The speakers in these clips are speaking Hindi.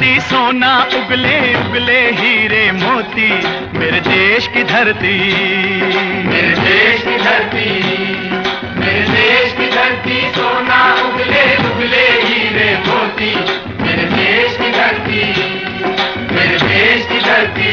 धरती सोना उगले उगले हीरे मोती, मेरे देश की धरती, मेरे देश की धरती, मेरे देश की धरती सोना उगले उगले हीरे मोती, मेरे देश की धरती, मेरे देश की धरती।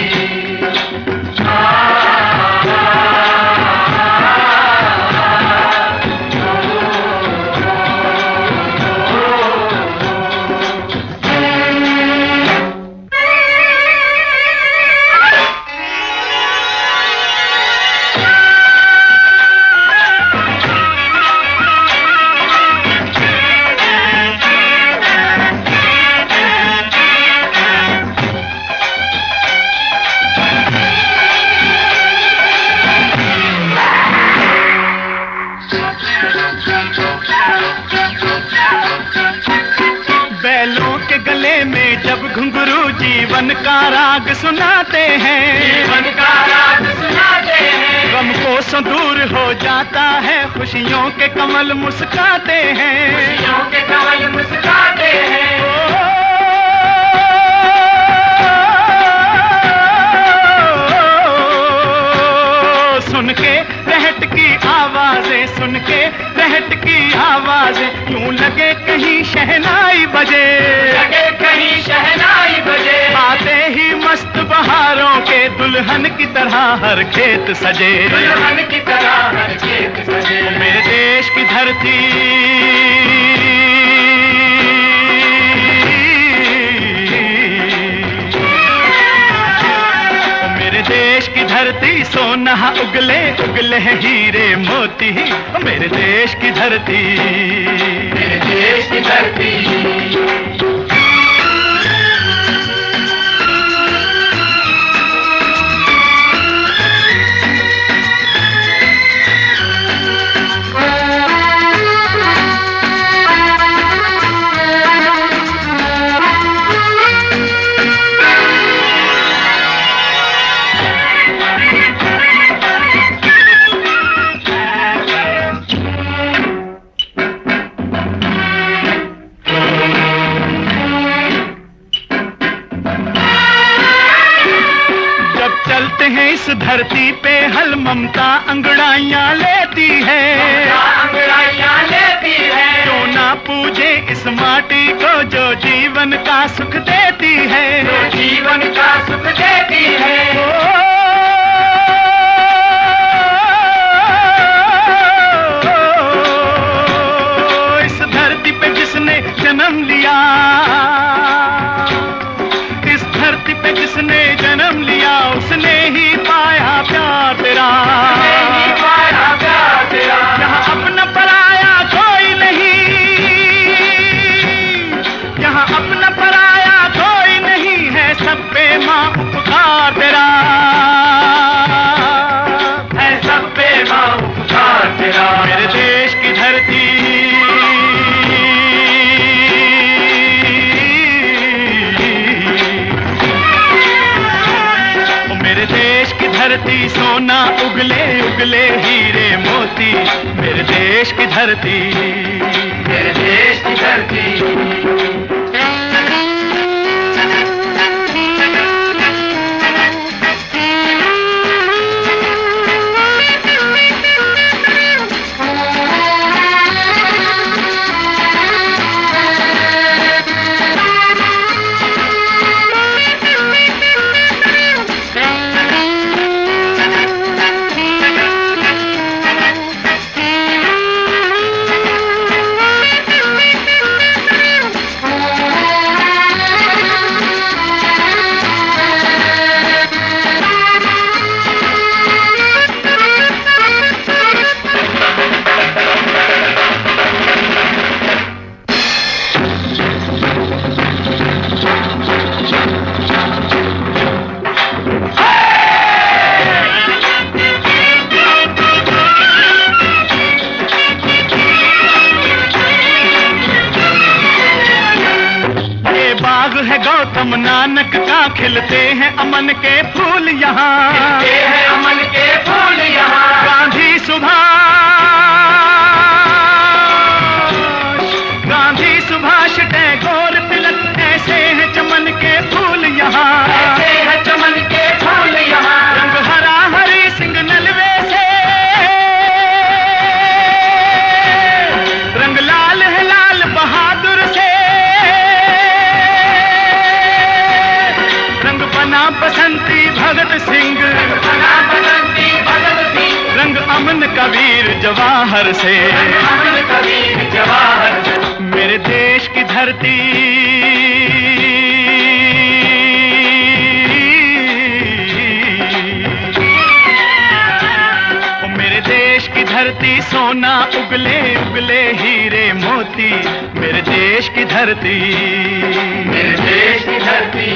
बैलों के गले में जब घुंघरू जीवन का राग सुनाते हैं, जीवन का राग सुनाते हैं, गम को दूर हो जाता है, खुशियों के कमल मुस्काते हैं, खुशियों के कमल मुस्काते हैं। सुन के रहट की आवाजें, सुन के रहट की आवाजें, यूं लगे कहीं शहनाई बजे, लगे कहीं शहनाई बजे। आते ही मस्त बहारों के दुल्हन की तरह हर खेत सजे, दुल्हन की तरह हर खेत सजे। मेरे देश की धरती, देश की धरती सोना उगले उगले हीरे मोती, मेरे देश की धरती, मेरे देश की धरती। चलते हैं इस धरती पे हल ममता अंगड़ाइयाँ लेती है, अंगड़ाइयाँ लेती है। जो ना पूजे इस माटी को जो जीवन का सुख देती है, जो जीवन का सुख देती है। इस धरती पे जिसने जन्म लिया, इस धरती पे जिसने जन्म लिया, उसने ही पाया प्यार तेरा, पाया प्यार तेरा। यहाँ अपना पराया कोई नहीं, यहाँ अपना पराया कोई नहीं है, सब पे माँ उपकार तेरा, है सब पे माँ उपकार तेरा। मेरे देश की धरती, देश की धरती सोना उगले उगले हीरे मोती, मेरे देश की धरती, मेरे देश की धरती। गौतम नानक का, खिलते हैं अमन के फूल यहाँ, खिलते हैं अमन के फूल यहाँ। गांधी सुभाष टैगोर तिलक, ऐसे हैं चमन के जवाहर से, अमर कबीर जवाहर से। मेरे देश की धरती धरती सोना उगले उगले हीरे मोती, मेरे देश की धरती, मेरे देश की धरती,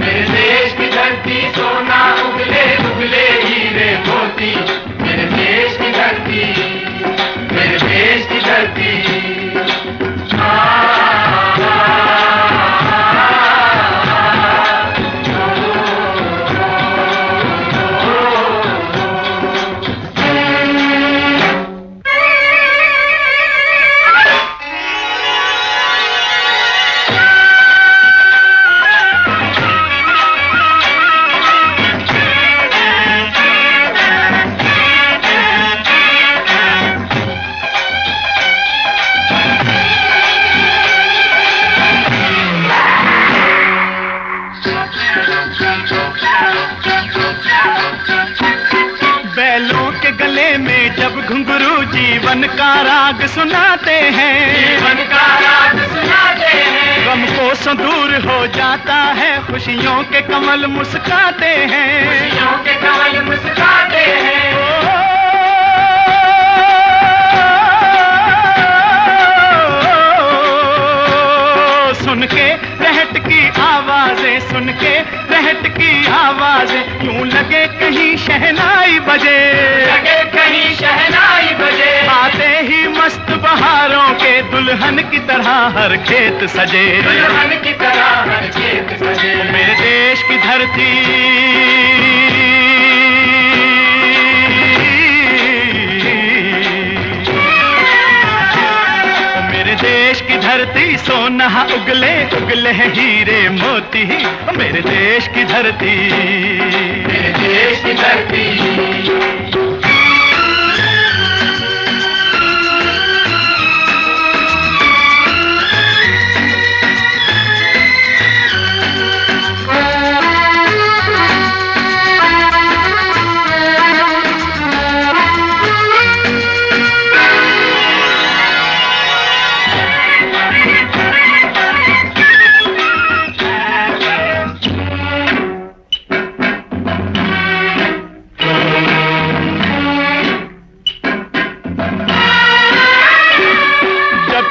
मेरे देश की धरती सोना उगले उगले हीरे मोती, मेरे देश की धरती, मेरे देश की धरती। बैलों के गले में जब घुंघरू जीवन का राग सुनाते हैं, जीवन का राग सुनाते हैं, गम को सो दूर हो जाता है, खुशियों के कमल मुस्काते हैं, खुशियों के कमल मुस्काते हैं। सुन के रहट की आवाजें, सुन के रहट की आवाजें, यूं लगे कहीं शहनाई बजे, लगे कहीं शहनाई बजे। आते ही मस्त बहारों के दुल्हन की तरह हर खेत सजे, दुल्हन की तरह हर खेत सजे। मेरे देश की धरती, देश की धरती सोना उगले उगले हीरे मोती, मेरे देश की धरती, मेरे देश की धरती।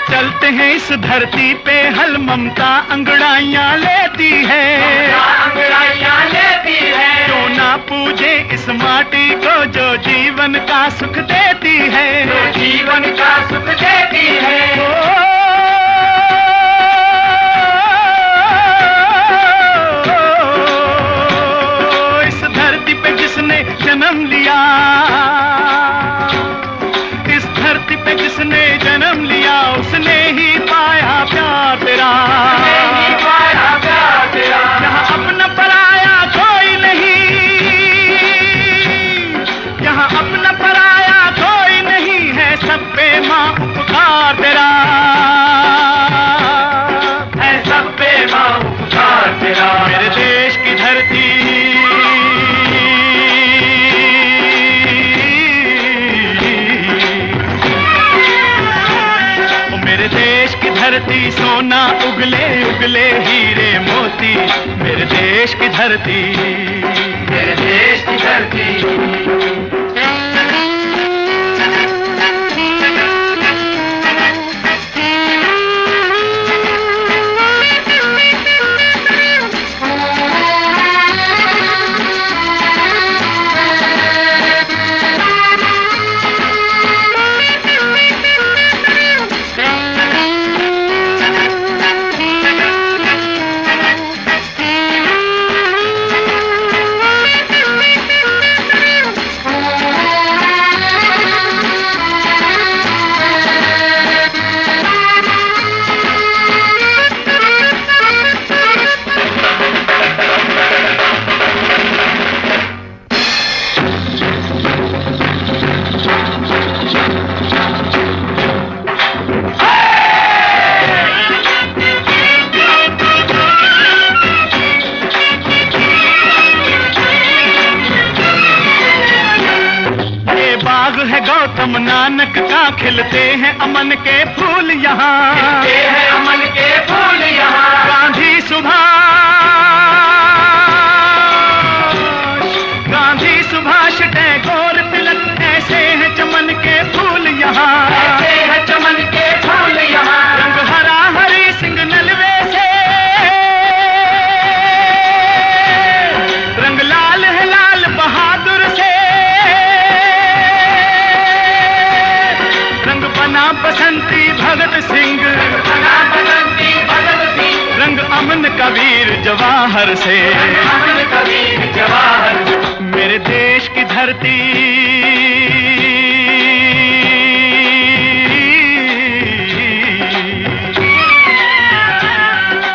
चलते हैं इस धरती पे हल ममता अंगड़ाइयाँ लेती है, अंगड़ाइयाँ लेती है। क्यों ना पूजे इस माटी को जो जीवन का सुख देती है, जो जीवन का सुख देती है। इस धरती पे जिसने जन्म लिया, इस धरती पे जिसने जन्म लिया, उसने ही पाया प्यार तेरा, पाया प्यार तेरा। यहाँ अपना पराया कोई नहीं, यहाँ अपना पराया कोई नहीं है, सब पे माँ उपकार तेरा, है सब पे माँ उपकार तेरा। मेरे देश की धरती, धरती सोना उगले उगले हीरे मोती, मेरे देश की धरती, मेरे देश की धरती। कनक का खिलते हैं अमन के फूल यहाँ, खिलते हैं अमन के फूल यहाँ। गांधी सुभाष टैगोर तिलक, ऐसे हैं चमन के फूल यहाँ, ऐसे हैं चमन के फूल यहाँ। रंग हरा हरी सिंह नलवे से, रंग लाल है लाल बहादुर से, रंग बना बसंती भगत सिंह, बना बसंती भगत सिंह। रंग अमन कबीर जवाहर से, अमन कबीर जवाहर। मेरे देश की धरती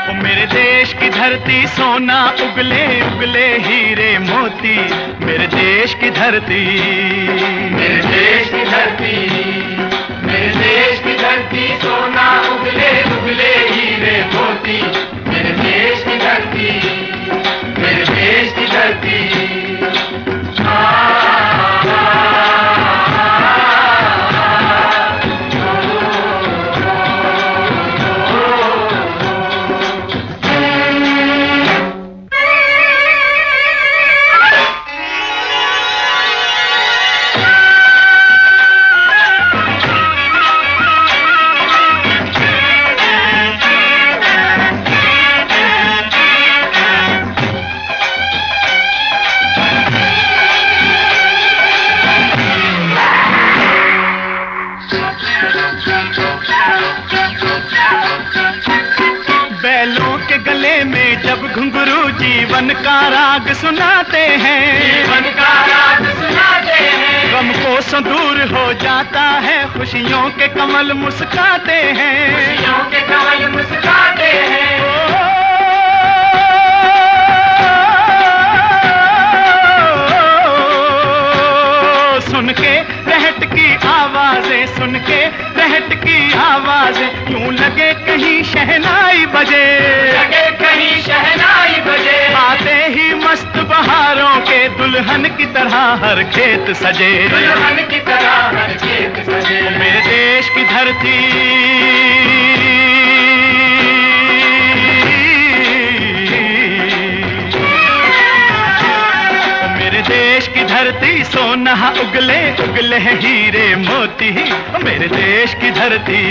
ओ मेरे देश की धरती सोना उगले उगले हीरे मोती, मेरे देश की धरती, मेरे देश की धरती, मेरे देश की धरती सोना उगले उगले हीरे मोती। मेरे देश की धरती, मेरे देश की धरती। बैलों के गले में जब घुंघरू जीवन का राग सुनाते हैं, जीवन का राग सुनाते हैं। गम को दूर हो जाता है, खुशियों के कमल मुस्काते हैं, खुशियों के कमल मुस्काते हैं। सुन के रहट की आवाजें, सुन के रहट की आवाजें, यूं लगे कहीं शहनाई बजे, लगे कहीं शहनाई बजे। आते ही मस्त बहारों के दुल्हन की तरह हर खेत सजे, दुल्हन की तरह हर खेत सजे। मेरे देश की धरती मेरे देश की धरती सोना उगले उगले हीरे मोती, मेरे देश की धरती,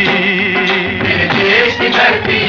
मेरे देश की धरती।